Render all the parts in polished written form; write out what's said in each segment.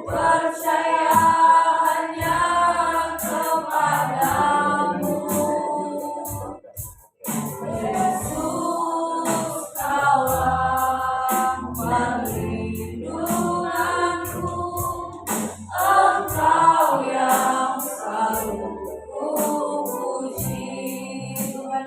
Percaya hanya kepadamu, Yesus, Kaulah perlindunganku, Engkau yang selalu ku puji. Tuhan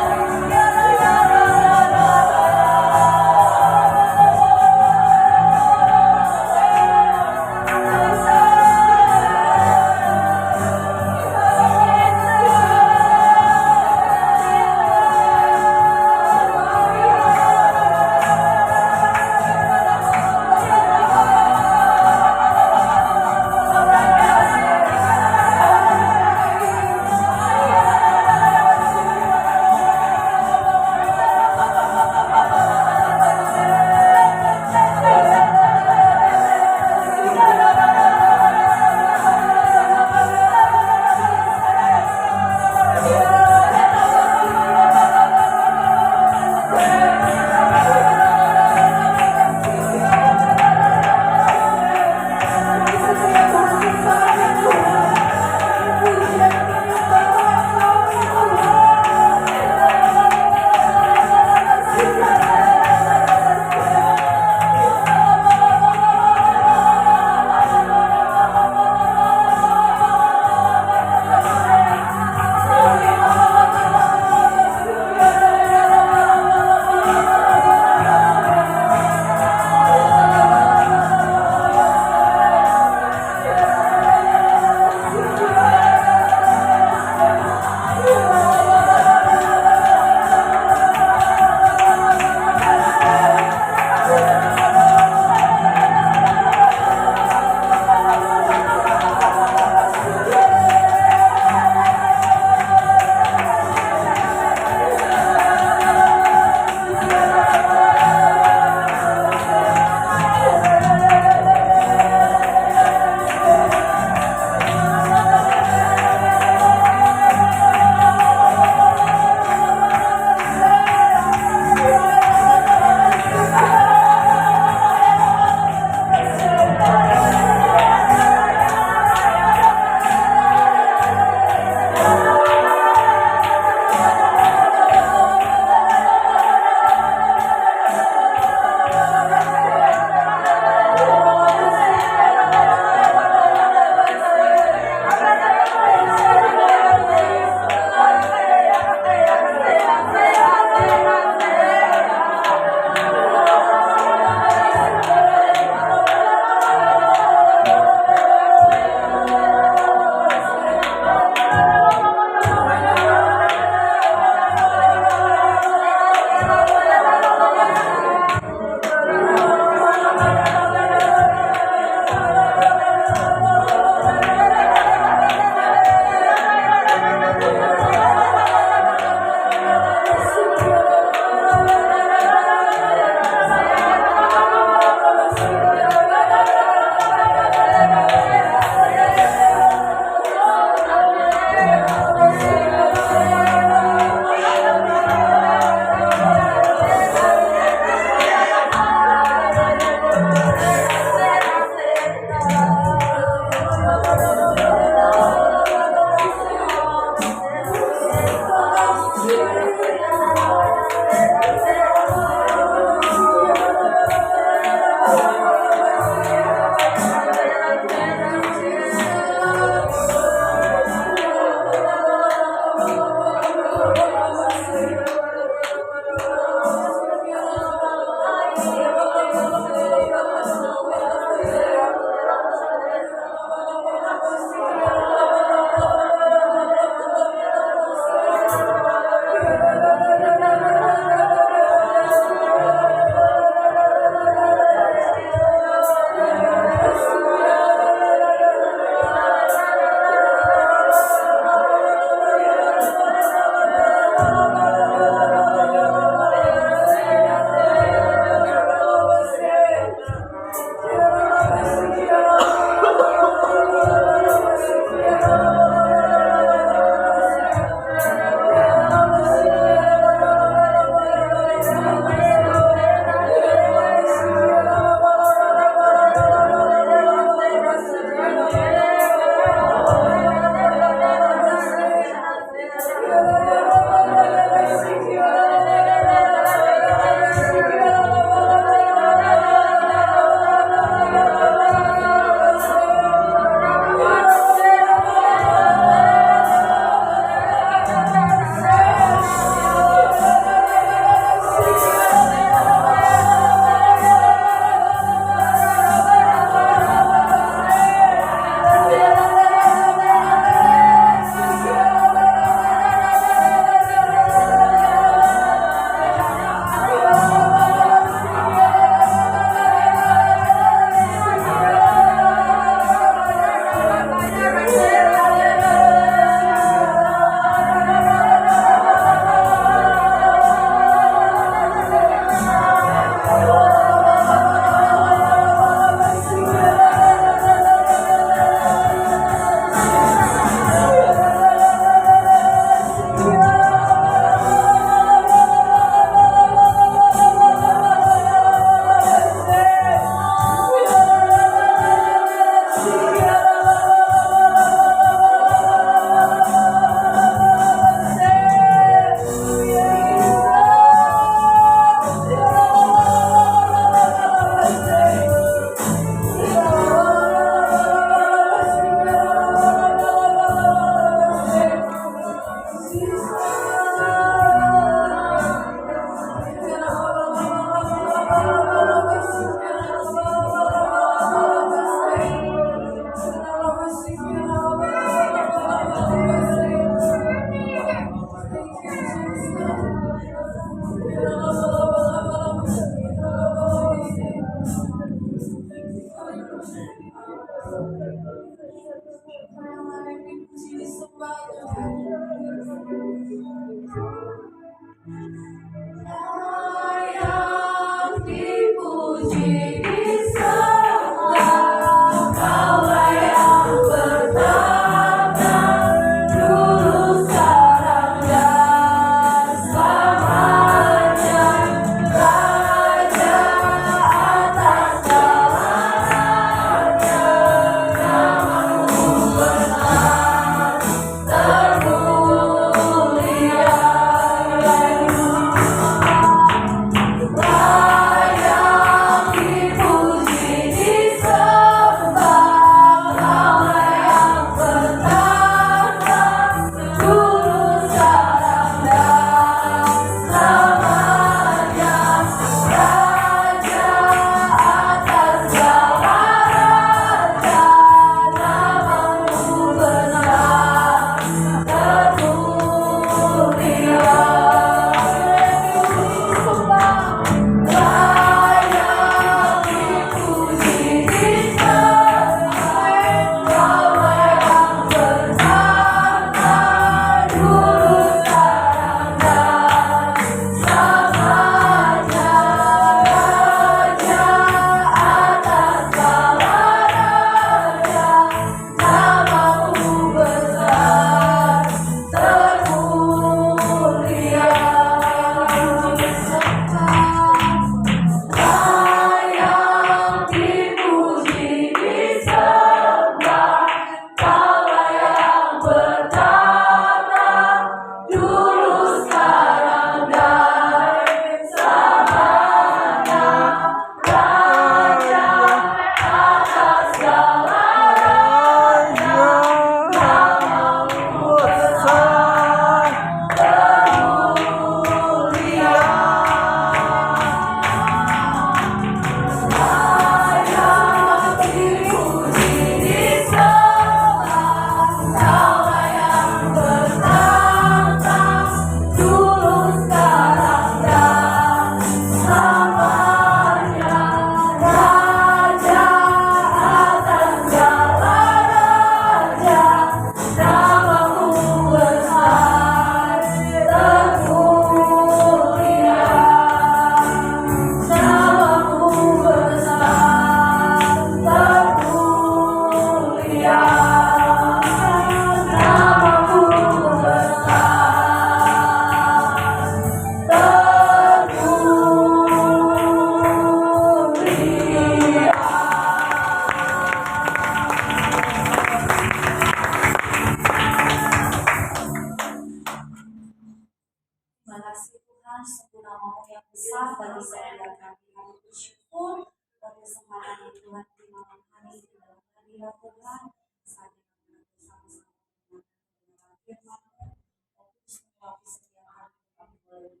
hadirat Tuhan, saat kita bersama-sama mendengarkan firman-Mu, fokus melewati setiap hari kami boleh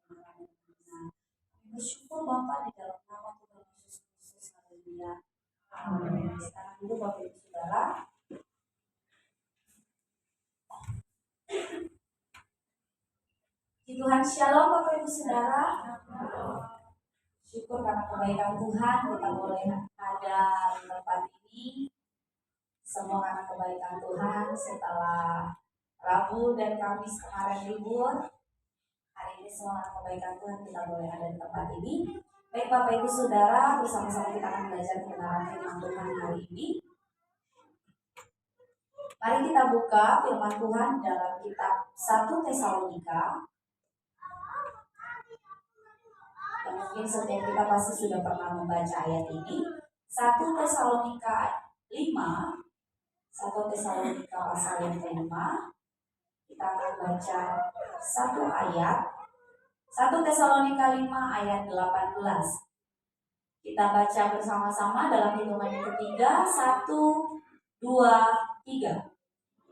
mendengarkan dan benar. Kami bersyukur Bapa di dalam nama Tuhan Yesus Kristus. Haleluya. Amin. Sekarang dulu Bapak Ibu Saudara. Tuhan Shalom Bapak Ibu Saudara. Syukur karena kebaikan Tuhan kita boleh ada di tempat ini. Semua karena kebaikan Tuhan setelah Rabu dan Kamis kemarin libur. Hari ini semua karena kebaikan Tuhan kita boleh ada di tempat ini. Baik Bapak Ibu Saudara, bersama-sama kita akan belajar kebenaran firman Tuhan hari ini. Mari kita buka firman Tuhan dalam kitab 1 Tesalonika. Mungkin setiap kita pasti sudah pernah membaca ayat ini. 1 Tesalonika 5, 1 Tesalonika pasal yang ke-5. Kita akan baca satu ayat. 1 Tesalonika 5 ayat 18. Kita baca bersama-sama dalam hitungan yang ketiga. 1, 2, 3.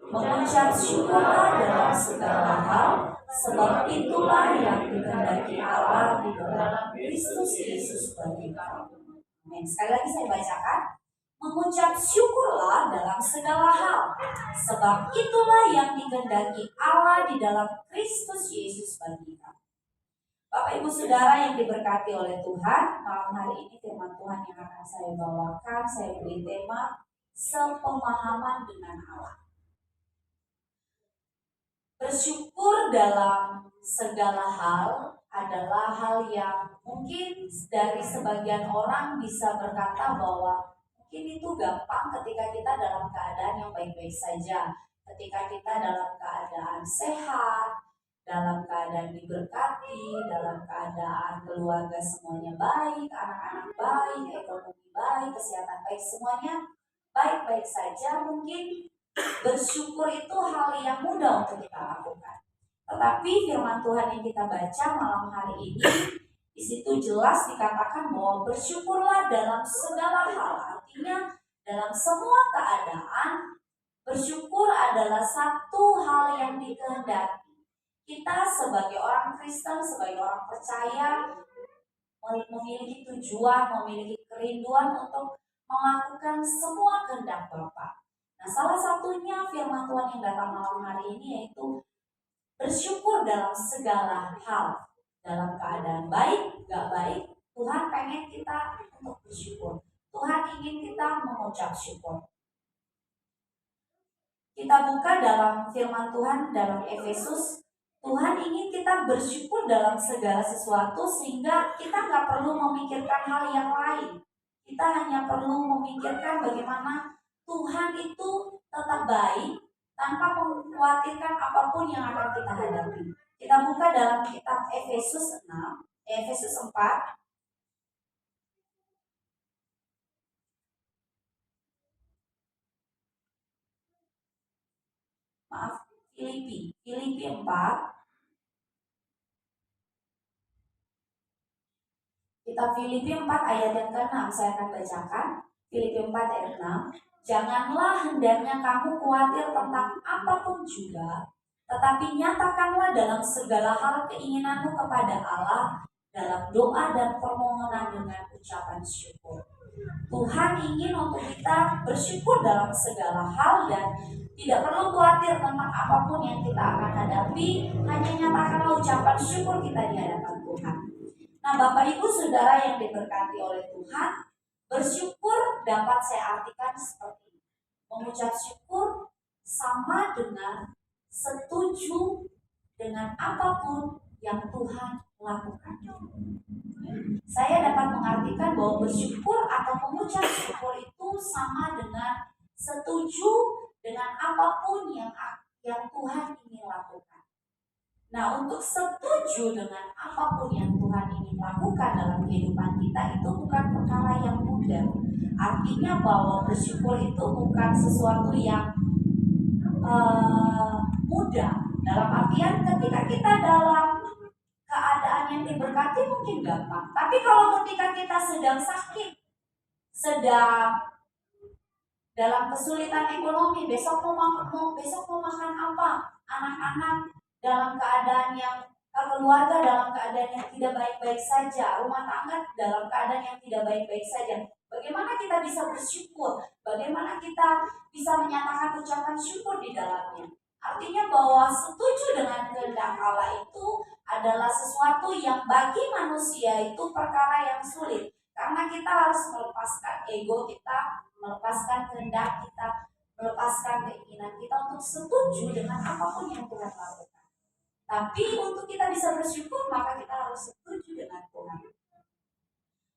Mengucap syukurlah dalam segala hal, sebab itulah yang dikehendaki Allah di dalam Kristus Yesus bagi kamu. Amin. Sekali lagi saya bacakan. Mengucap syukurlah dalam segala hal, sebab itulah yang dikehendaki Allah di dalam Kristus Yesus bagi kamu. Bapak Ibu Saudara yang diberkati oleh Tuhan, malam hari ini firman Tuhan yang akan saya bawakan, saya beri tema sepemahaman dengan Allah. Bersyukur dalam segala hal adalah hal yang mungkin dari sebagian orang bisa berkata bahwa mungkin itu gampang ketika kita dalam keadaan yang baik-baik saja, ketika kita dalam keadaan sehat, dalam keadaan diberkati, dalam keadaan keluarga semuanya baik, anak-anak baik, ekonomi baik, kesehatan baik, semuanya baik-baik saja. Mungkin bersyukur itu hal yang mudah untuk kita lakukan. Tetapi firman Tuhan yang kita baca malam hari ini, di situ jelas dikatakan bahwa bersyukurlah dalam segala hal. Artinya dalam semua keadaan, bersyukur adalah satu hal yang dikehendaki. Kita sebagai orang Kristen, sebagai orang percaya, memiliki tujuan, memiliki kerinduan untuk melakukan semua kehendak Bapa. Nah, salah satunya firman Tuhan yang datang malam hari ini yaitu bersyukur dalam segala hal. Dalam keadaan baik, gak baik, Tuhan pengen kita untuk bersyukur. Tuhan ingin kita mengucap syukur. Kita buka dalam firman Tuhan dalam Efesus. Tuhan ingin kita bersyukur dalam segala sesuatu sehingga kita gak perlu memikirkan hal yang lain. Kita hanya perlu memikirkan bagaimana Tuhan itu tetap baik tanpa mengkhawatirkan apapun yang akan kita hadapi. Kita buka dalam kitab Efesus 4. Filipi 4. Kitab Filipi 4 ayat yang ke-6 saya akan bacakan. Filipi 4 ayat 6. Janganlah hendaknya kamu khawatir tentang apapun juga, tetapi nyatakanlah dalam segala hal keinginanmu kepada Allah dalam doa dan permohonan dengan ucapan syukur. Tuhan ingin untuk kita bersyukur dalam segala hal dan tidak perlu khawatir tentang apapun yang kita akan hadapi, hanya nyatakanlah ucapan syukur kita di hadapan Tuhan. Nah, Bapak Ibu Saudara yang diberkati oleh Tuhan, bersyukur dapat saya artikan seperti ini. Mengucap syukur sama dengan setuju dengan apapun yang Tuhan lakukan. Saya dapat mengartikan bahwa bersyukur atau mengucap syukur itu sama dengan setuju dengan apapun yang Tuhan ingin lakukan. Nah, untuk setuju dengan apapun yang Tuhan ingin lakukan dalam kehidupan kita itu bukan perkara yang mudah. Artinya bahwa bersyukur itu bukan sesuatu yang mudah. Dalam artian ketika kita dalam keadaan yang diberkati mungkin gampang. Tapi kalau ketika kita sedang sakit, sedang dalam kesulitan ekonomi, besok mau makan apa? Anak-anak dalam keadaan yang keluarga dalam keadaan yang tidak baik-baik saja, rumah tangga dalam keadaan yang tidak baik-baik saja. Bagaimana kita bisa bersyukur? Bagaimana kita bisa menyatakan ucapan syukur di dalamnya? Artinya bahwa setuju dengan kehendak Allah itu adalah sesuatu yang bagi manusia itu perkara yang sulit. Karena kita harus melepaskan ego kita, melepaskan kehendak kita, melepaskan keinginan kita untuk setuju dengan apapun yang Tuhan lakukan. Tapi untuk kita bisa bersyukur, maka kita harus setuju dengan Tuhan.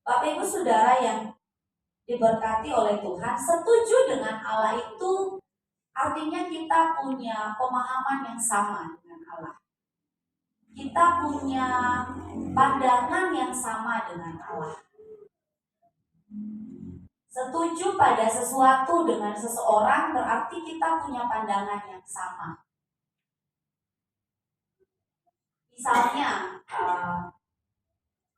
Bapak Ibu Saudara yang diberkati oleh Tuhan, setuju dengan Allah itu artinya kita punya pemahaman yang sama dengan Allah. Kita punya pandangan yang sama dengan Allah. Setuju pada sesuatu dengan seseorang berarti kita punya pandangan yang sama. Misalnya,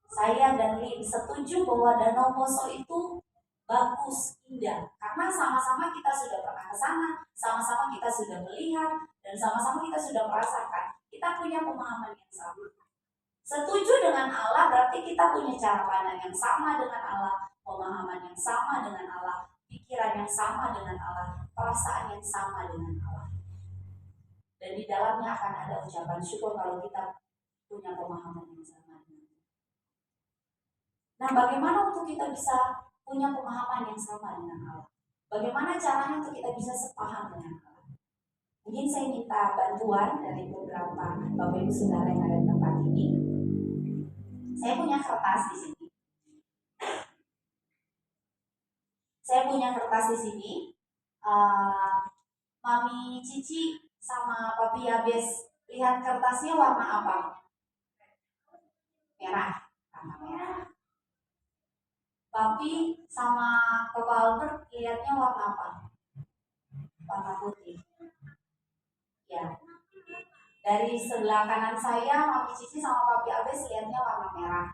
saya dan Lin setuju bahwa Danau Poso itu bagus, indah, karena sama-sama kita sudah pernah ke sana, sama-sama kita sudah melihat, dan sama-sama kita sudah merasakan. Kita punya pemahaman yang sama. Setuju dengan Allah berarti kita punya cara pandang yang sama dengan Allah, pemahaman yang sama dengan Allah, pikiran yang sama dengan Allah, perasaan yang sama dengan Allah. Dan di dalamnya akan ada ucapan syukur kalau kita punya pemahaman yang sama. Nah, bagaimana untuk kita bisa punya pemahaman yang sama dengan Allah? Bagaimana caranya untuk kita bisa sepaham dengan Allah? Mungkin saya minta bantuan dari beberapa Bapak Ibu Saudara yang ada di tempat ini. Saya punya kertas di sini. Mami Cici sama Papi Abes lihat kertasnya warna apa? Merah. Warna merah. Papi sama Papa Albert lihatnya warna apa? Warna putih. Ya. Dari sebelah kanan saya, Mami Cici sama Papi Abes lihatnya warna merah.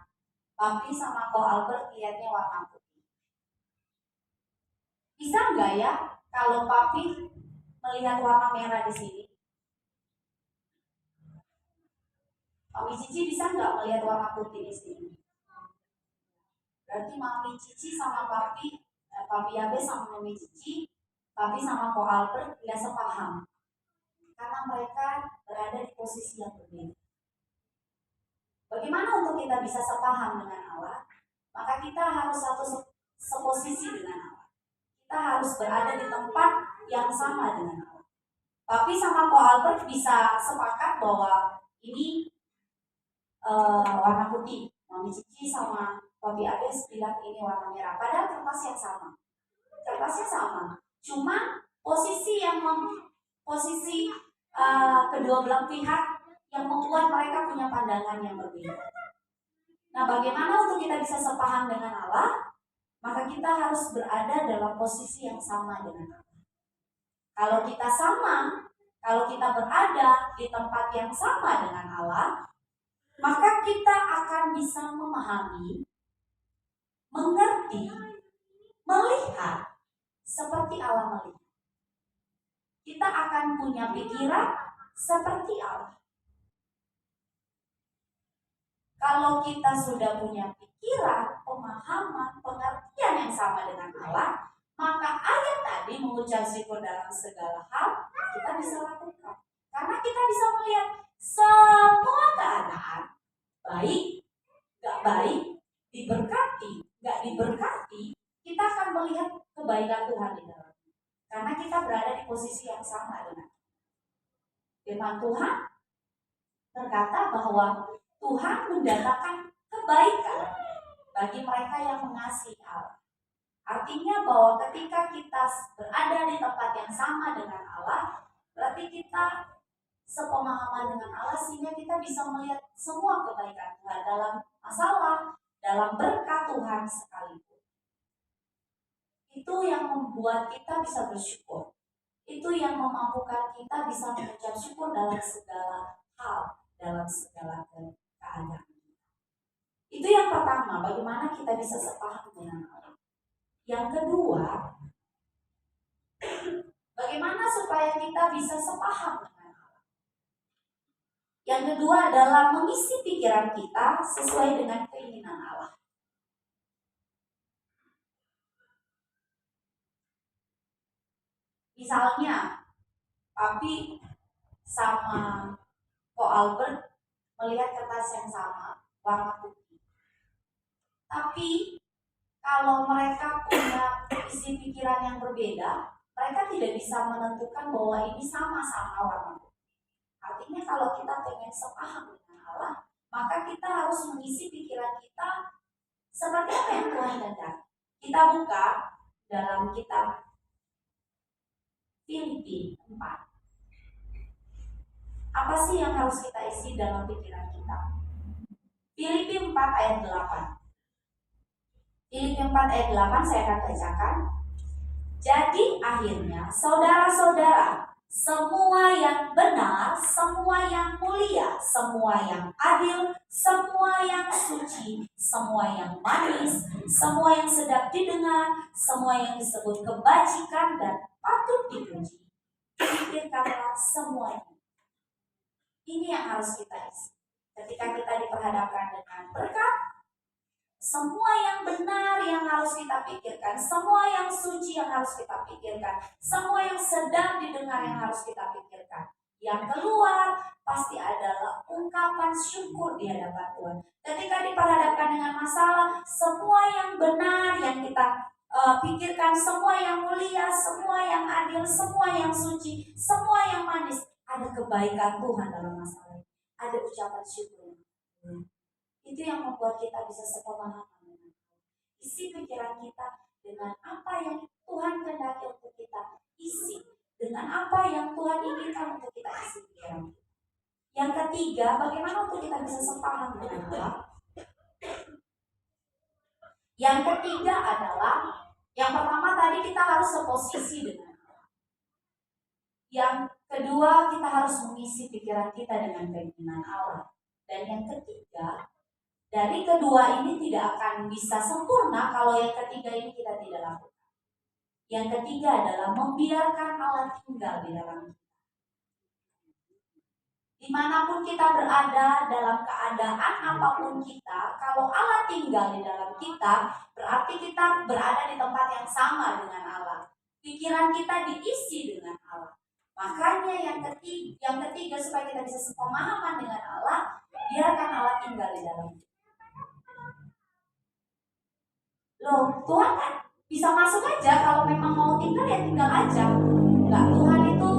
Papi sama Ko Albert lihatnya warna putih. Bisa nggak ya kalau Papi melihat warna merah di sini? Mami Cici bisa nggak melihat warna putih di sini? Berarti Mami Cici sama Papi Abes sama Mami Cici, Papi sama Ko Albert tidak sepaham. Karena mereka berada di posisi yang berbeda. Bagaimana untuk kita bisa sepaham dengan Allah? Maka kita harus seposisi dengan Allah. Kita harus berada di tempat yang sama dengan Allah. Papi sama Ko Albert bisa sepakat bahwa ini warna putih. Mami Cici sama Papi Abes bilang ini warna merah. Padahal kertas yang sama. Kertasnya sama. Cuma posisi kedua belah pihak yang membuat mereka punya pandangan yang berbeda. Nah, bagaimana untuk kita bisa sepaham dengan Allah? Maka kita harus berada dalam posisi yang sama dengan Allah. Kalau kita berada di tempat yang sama dengan Allah, maka kita akan bisa memahami, mengerti, melihat seperti Allah melihat. Kita akan punya pikiran seperti Allah. Kalau kita sudah punya pikiran, pemahaman, pengertian yang sama dengan Allah, maka ayat tadi mengucap syukur dalam segala hal kita bisa lakukan. Karena kita bisa melihat semua keadaan, baik, gak baik, diberkati, gak diberkati, kita akan melihat kebaikan Tuhan di dalam. Karena kita berada di posisi yang sama dengan firman Tuhan berkata bahwa Tuhan mendatangkan kebaikan bagi mereka yang mengasihi Allah. Artinya bahwa ketika kita berada di tempat yang sama dengan Allah, berarti kita sepemahaman dengan Allah sehingga kita bisa melihat semua kebaikan Tuhan dalam masalah, dalam berkat Tuhan sekalipun. Itu yang membuat kita bisa bersyukur. Itu yang memampukan kita bisa mengucap syukur dalam segala hal, dalam segala keadaan. Itu yang pertama, bagaimana kita bisa sepaham dengan Allah. Yang kedua, supaya kita bisa sepaham dengan Allah. Yang kedua adalah mengisi pikiran kita sesuai dengan keinginan Allah. Misalnya, Papi sama Ko Albert melihat kertas yang sama, warna putih. Tapi kalau mereka punya isi pikiran yang berbeda, mereka tidak bisa menentukan bahwa ini sama-sama warna putih. Artinya kalau kita pengen sepaham dengan Allah, maka kita harus mengisi pikiran kita seperti apa yang Tuhan kehendaki. Kita buka dalam kitab Filipi 4. Apa sih yang harus kita isi dalam pikiran kita? Filipi 4 ayat 8. Filipi 4 ayat 8 saya akan bacakan. Jadi akhirnya saudara-saudara, semua yang benar, semua yang mulia, semua yang adil, semua yang suci, semua yang manis, semua yang sedap didengar, semua yang disebut kebajikan dan patut dipuji, pikirkanlah semuanya. Ini yang harus kita isi. Ketika kita diperhadapkan dengan berkat, semua yang benar yang harus kita pikirkan, semua yang suci yang harus kita pikirkan, semua yang sedang didengar yang harus kita pikirkan. Yang keluar pasti adalah ungkapan syukur di hadapan Tuhan. Ketika diperhadapkan dengan masalah, semua yang benar yang kita pikirkan, semua yang mulia, semua yang adil, semua yang suci, semua yang manis, ada kebaikan Tuhan dalam masalah ini. Ada ucapan syukur. Itu yang membuat kita bisa sepemahaman. Isi pikiran kita dengan apa yang Tuhan kehendaki untuk kita isi, dengan apa yang Tuhan inginkan untuk kita isi pikiran kita. Yang ketiga, bagaimana untuk kita bisa sepaham dengan Allah? Yang ketiga adalah, yang pertama tadi kita harus seposisi dengan Allah. Yang kedua, kita harus mengisi pikiran kita dengan keinginan Allah. Dan yang ketiga, dari kedua ini tidak akan bisa sempurna kalau yang ketiga ini kita tidak lakukan. Yang ketiga adalah membiarkan Allah tinggal di dalam kita. Dimanapun kita berada, dalam keadaan apapun kita, kalau Allah tinggal di dalam kita, berarti kita berada di tempat yang sama dengan Allah. Pikiran kita diisi dengan Allah. Makanya yang ketiga supaya kita bisa sepemahaman dengan Allah, biarkan Allah tinggal di dalam kita. Loh, Tuhan kan bisa masuk aja, kalau memang mau tinggal ya tinggal aja. Enggak, Tuhan itu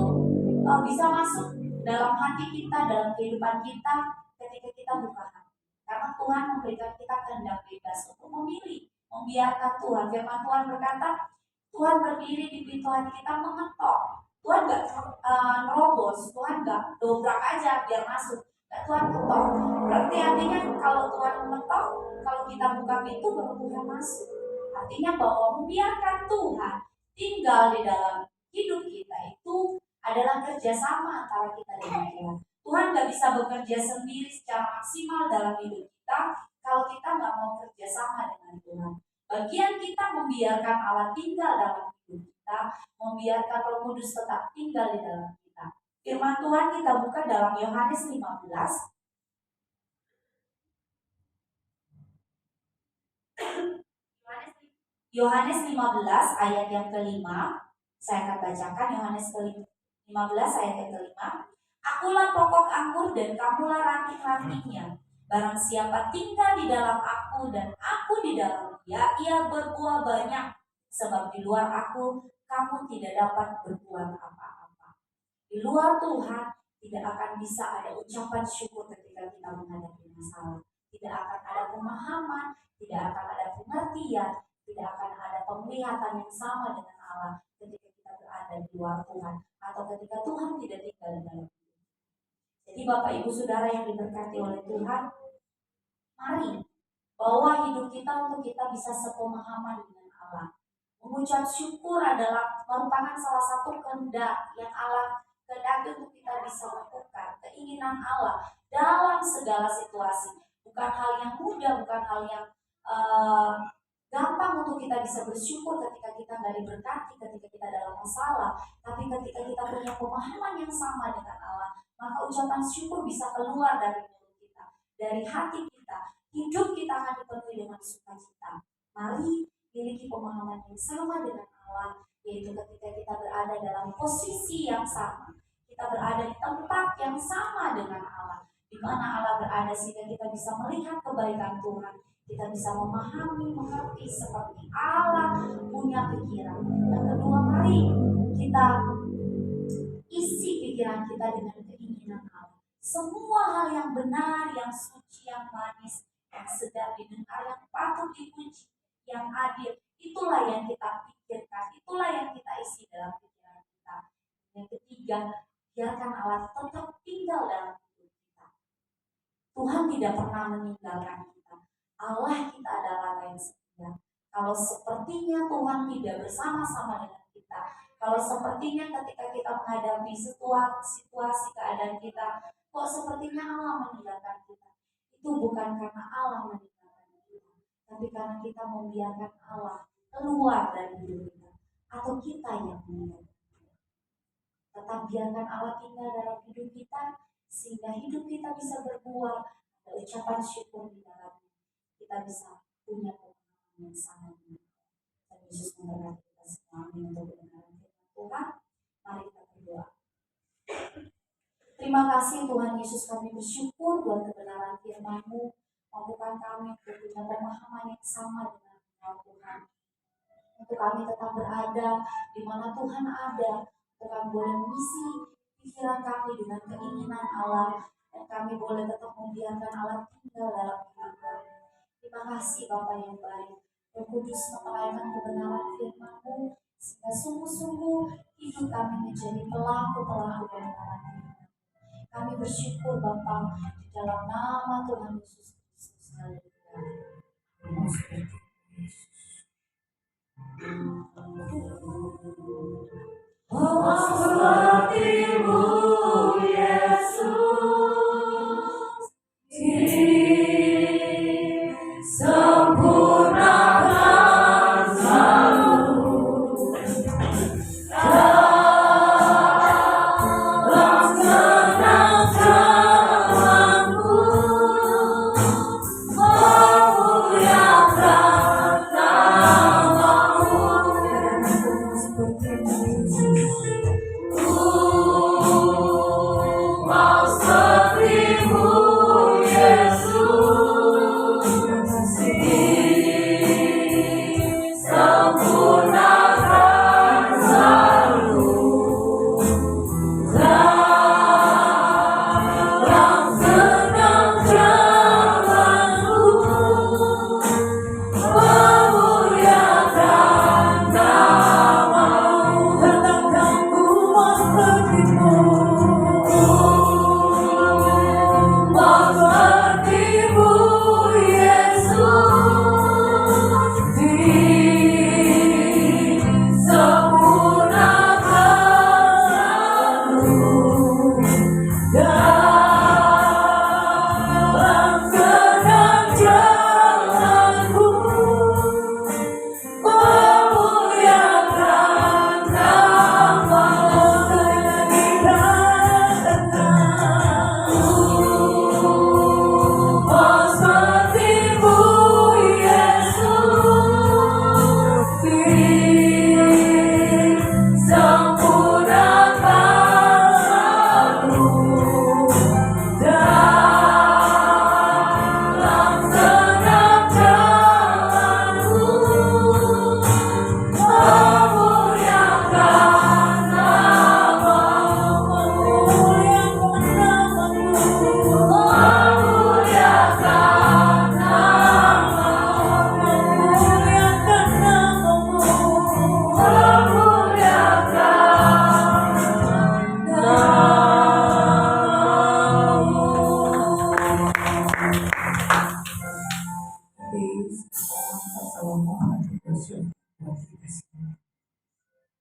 bisa masuk dalam hati kita, dalam kehidupan kita ketika kita buka hati. Karena Tuhan memberikan kita kehendak bebas untuk memilih, membiarkan Tuhan. Firman Tuhan berkata, Tuhan berdiri di pintu hati kita mengetok. Tuhan nggak nerobos, Tuhan nggak dobrak aja biar masuk. Nggak, Tuhan ketok. Berarti artinya kalau Tuhan mengetok, kalau kita buka pintu baru Tuhan masuk. Artinya bahwa membiarkan Tuhan tinggal di dalam hidup kita itu adalah kerjasama antara kita dengan Tuhan. Tuhan nggak bisa bekerja sendiri secara maksimal dalam hidup kita kalau kita nggak mau kerjasama dengan Tuhan. Bagian kita membiarkan Allah tinggal dalam hidup kita, membiarkan Roh Kudus tetap tinggal di dalam kita. Firman Tuhan kita buka dalam Yohanes 15. Yohanes 15 ayat yang kelima. Saya akan bacakan Yohanes 15 ayat yang kelima. Akulah pokok anggur dan kamulah ranting-rantingnya. Barang siapa tinggal di dalam aku dan aku di dalam dia, ia berbuah banyak. Sebab di luar aku, kamu tidak dapat berbuat apa-apa. Di luar Tuhan, tidak akan bisa ada ucapan syukur ketika kita menghadapi masalah. Tidak akan ada pemahaman, tidak akan ada pengertian, tidak akan ada penglihatan yang sama dengan Allah ketika kita berada di luar Tuhan atau ketika Tuhan tidak tinggal di dalam kita. Jadi Bapak Ibu Saudara yang diberkati oleh Tuhan, mari bawa hidup kita untuk kita bisa sepemahaman dengan Allah. Mengucap syukur adalah merupakan salah satu kehendak yang Allah kehendaki untuk kita bisa lakukan. Keinginan Allah dalam segala situasi. Bukan hal yang mudah, bukan hal yang gampang untuk kita bisa bersyukur ketika kita nggak diberkati, ketika kita dalam masalah. Tapi ketika kita punya pemahaman yang sama dengan Allah, maka ucapan syukur bisa keluar dari mulut kita, dari hati kita. Hidup kita akan dipenuhi dengan sukacita. Mari miliki pemahaman yang sama dengan Allah, yaitu ketika kita berada dalam posisi yang sama, kita berada di tempat yang sama dengan Allah, di mana Allah berada, sehingga kita bisa melihat kebaikan Tuhan, kita bisa memahami, mengerti seperti Allah punya pikiran. Yang kedua, mari kita isi pikiran kita dengan keinginan Allah. Semua hal yang benar, yang suci, yang manis, yang sedap didengar, yang patut dipuji, yang adil, itulah yang kita pikirkan, itulah yang kita isi dalam pikiran kita. Yang ketiga, biarkan Allah tetap tinggal dalam hidup kita. Tuhan tidak pernah meninggalkan kita. Allah kita adalah Allah yang setia. Kalau sepertinya Tuhan tidak bersama-sama dengan kita, kalau sepertinya ketika kita menghadapi situasi keadaan kita, kok sepertinya Allah meninggalkan kita, itu bukan karena Allah meninggalkan kita, tapi karena kita membiarkan Allah keluar dari hidup kita, atau kita yang meninggalkan. Tetap biarkan Allah tinggal dalam hidup kita, sehingga hidup kita bisa berbuah, ada ucapan syukur di dalamnya. Kita bisa punya pengalaman yang sama dengan Allah. Dan Yesus memberkati kita semua. Amin. Untuk kebenaran firman Tuhan, mari kita berdoa. Terima kasih Tuhan Yesus, kami bersyukur buat kebenaran firman-Mu. Mampukan kami untuk punya pemahaman yang sama dengan Tuhan. Untuk kami tetap berada di mana Tuhan ada. Untuk kami boleh mengisi pikiran kami dengan keinginan Allah. Dan kami boleh tetap membiarkan Allah tinggal dalam hidup kami. Terima kasih Bapa yang baik. Roh Kudus mempelayanan kebenaran firman-Mu, sehingga sungguh-sungguh hidup kami menjadi pelaku-pelaku kebenaran firman. Kami bersyukur Bapa di dalam nama Tuhan Yesus Kristus. Oh, seperti-Mu Yesus, disempurnakan selalu dalam senang jalanku, memuliakan nama-Mu. Mau seperti-Mu Yesus, disempurnakan selalu dalam senang jalanku, memuliakan nama-Mu. Katakan ku mau seperti-Mu, mau seperti-Mu Yesus, disempurnakan selalu dalam senang jalanku, memuliakan nama-Mu. Mau seperti-Mu Yesus, disempurnakan selalu dalam senang jalanku, memuliakan nama-Mu, memuliakan nama-Mu.